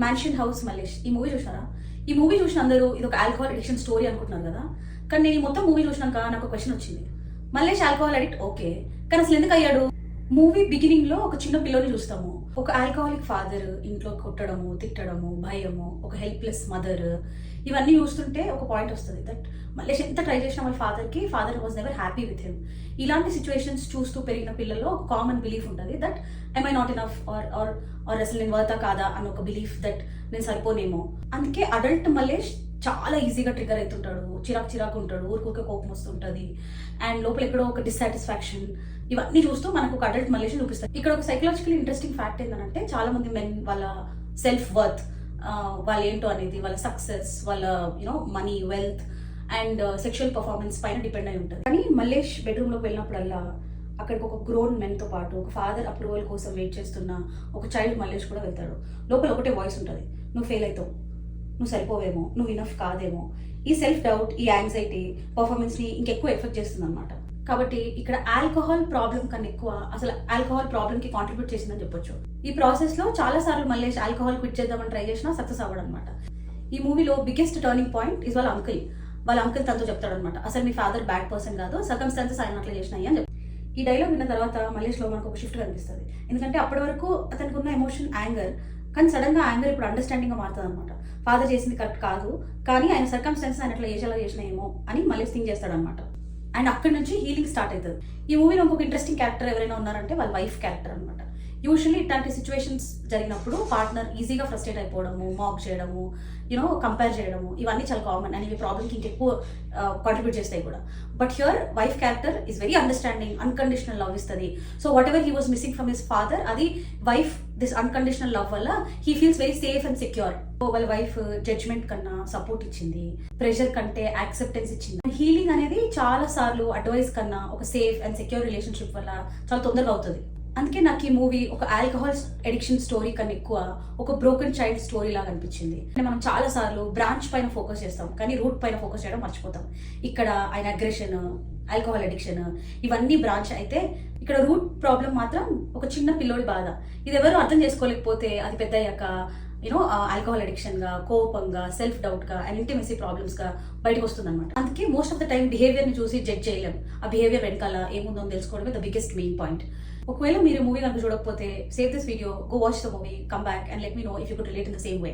Mansion house Mallesh ఈ movie చూసారా? ఈ మూవీ చూసిన అందరూ ఇది ఒక ఆల్కహాల్ అడిక్షన్ స్టోరీ అనుకుంటున్నారు కదా. కానీ నేను ఈ మొత్తం మూవీ చూసినాక నాకు ఒక క్వశ్చన్ వచ్చింది. మల్లేష్ ఆల్కహాల్ అడిక్ట్ ఓకే, కానీ అసలు ఎందుకు అయ్యాడు? మూవీ బిగినింగ్ లో ఒక చిన్న పిల్లని చూస్తాము. ఒక ఆల్కహాలిక్ ఫాదర్ ఇంట్లో కొట్టడము, తిట్టడము, భయము, ఒక హెల్ప్లెస్ మదర్, ఇవన్నీ చూస్తుంటే ఒక పాయింట్ వస్తుంది దట్ మల్లేష్ ఎంత ట్రై చేసిన వాళ్ళ father was never happy with him. ఇలాంటి సిచ్యువేషన్స్ చూస్తూ పెరిగిన పిల్లల్లో ఒక కామన్ బిలీఫ్ ఉంటుంది that I not enough or అసలు నేను వర్తా కాదా అన్న ఒక బిలీఫ్ దట్ నేను సరిపోనేమో. అందుకే అడల్ట్ మల్లేష్ చాలా ఈజీగా ట్రిగర్ అవుతుంటాడు, చిరాకు ఉంటాడు, ఊరికే కోపం వస్తుంటుంది, అండ్ లోపల ఎక్కడో ఒక డిస్సాటిస్ఫాక్షన్, ఇవన్నీ చూస్తూ మనకు ఒక అడల్ట్ మల్లేష్ చూపిస్తారు. ఇక్కడ ఒక సైకలాజికల్ ఇంట్రెస్టింగ్ ఫ్యాక్ట్ ఏంటంటే చాలా మంది మెన్ వాళ్ళ సెల్ఫ్ వర్త్, వాళ్ళ ఏంటో అనేది, వాళ్ళ సక్సెస్, వాళ్ళ money, wealth and sexual performance పైన డిపెండ్ అయి ఉంటుంది. కానీ మల్లేష్ బెడ్రూమ్లోకి వెళ్ళినప్పుడల్లా అక్కడికి ఒక గ్రోన్ మెన్తో పాటు ఒక ఫాదర్ అప్రూవల్ కోసం వెయిట్ చేస్తున్న ఒక చైల్డ్ మల్లేష్ కూడా వెళ్తాడు. లోపల ఒకటే వాయిస్ ఉంటుంది, నువ్వు ఫెయిల్ అవుతావు, నువ్వు సరిపోవేమో, నువ్వు ఇనఫ్ కాదేమో. ఈ సెల్ఫ్ డౌట్, ఈ యాంగ్జైటీ పర్ఫార్మెన్స్ని ఇంకెక్కువ ఎఫెక్ట్ చేస్తుంది అనమాట. కాబట్టి ఇక్కడ ఆల్కహాల్ ప్రాబ్లం కన్నా ఎక్కువ అసలు ఆల్కహాల్ ప్రాబ్లంకి కాంట్రిబ్యూట్ చేసిందని చెప్పొచ్చు. ఈ ప్రాసెస్లో చాలా సార్లు మల్లేష్ ఆల్కహాల్ క్విట్ చేద్దామని ట్రై చేసినా సక్సెస్ అవ్వడం అనమాట. ఈ మూవీలో బిగ్గెస్ట్ టర్నింగ్ పాయింట్ ఇస్ వాళ్ళ అంకుల్ తనతో చెప్తాడనమాట, అసలు మీ ఫాదర్ బ్యాడ్ పర్సన్ కాదు, సర్కమ్స్టాన్సెస్ ఆయన అట్లా చేసినాయి అని చెప్తాడు. ఈ డైలాగ్ విన్న తర్వాత మల్లేష్లో మనకు ఒక షిఫ్ట్ కనిపిస్తుంది. ఎందుకంటే అప్పటి వరకు అతనికి ఉన్న ఎమోషన్ యాంగర్, కానీ సడన్గా యాంగర్ ఇప్పుడు అండర్స్టాండింగ్గా మారుతుంది అనమాట. ఫాదర్ చేసింది కరెక్ట్ కాదు, కానీ ఆయన సర్కమ్స్టాన్సెస్ ఆయన అట్లా చేసినాయేమో అని మల్లేష్ థింక్ చేస్తాడనమాట. అండ్ అక్కడి నుంచి హీలింగ్ స్టార్ట్ అవుతుంది. ఈ మూవీలో ఇంకొక ఇంట్రెస్టింగ్ క్యారెక్టర్ ఎవరైనా ఉన్నారంటే వాళ్ళ వైఫ్ క్యారెక్టర్ అనమాట. యూజువల్లీ ఇట్లాంటి సిచ్యువేషన్స్ జరిగినప్పుడు పార్ట్నర్ ఈజీగా ఫ్రస్ట్రేట్ అయిపోవడము, మాక్ చేయడము, కంపేర్ చేయడము, ఇవన్నీ చాలా కామన్ అండ్ ఇవి ప్రాబ్లమ్కి ఇంకెక్కువ కాంట్రిబ్యూట్ చేస్తాయి కూడా. But here wife character is very understanding, unconditional love ఇస్తుంది. So whatever he was missing from his father, అది వైఫ్ దిస్ అన్కండిషనల్ లవ్ వల్ల he feels very safe and secure. వాళ్ళ wife judgement కన్నా support ఇచ్చింది, pressure కంటే acceptance ఇచ్చింది. Healing అనేది చాలా సార్లు అడ్వైస్ కన్నా ఒక సేఫ్ అండ్ సెక్యూర్ రిలేషన్షిప్ వల్ల చాలా తొందరగా అవుతుంది. అందుకే నాకు ఈ మూవీ ఒక ఆల్కహాల్ అడిక్షన్ స్టోరీ కన్నా ఎక్కువ ఒక బ్రోకెన్ చైల్డ్ స్టోరీ లాగా అనిపించింది. మనం చాలా సార్లు బ్రాంచ్ పైన ఫోకస్ చేస్తాం, కానీ రూట్ పైన ఫోకస్ చేయడం మర్చిపోతాం. ఇక్కడ ఆయన అగ్రెషన్, ఆల్కహాల్ అడిక్షన్ ఇవన్నీ బ్రాంచ్ అయితే, ఇక్కడ రూట్ ప్రాబ్లం మాత్రం ఒక చిన్న పిల్లోడి బాధ. ఇది ఎవరు అర్థం చేసుకోలేకపోతే అది పెద్ద అయ్యాక ఆల్కహాల్ అడిక్షన్ గా, కోపంగా, సెల్ఫ్ డౌట్ గా అండ్ ఇంటిమెసీ ప్రాబ్లమ్స్ గా బయటకు వస్తుంది అనమాట. అందుకే most of the time behaviour ని చూసి జడ్జ్ చేయలేం, ఆ బిహేవియర్ వెనకాల ఏముందో తెలుసుకోవడమే ద బిగ్గెస్ట్ మెయిన్ పాయింట్. ఒకవేళ మీరు మూవీ కనుక చూడకపోతే save this video, go watch the movie, come back and let me know if you could relate in the same way.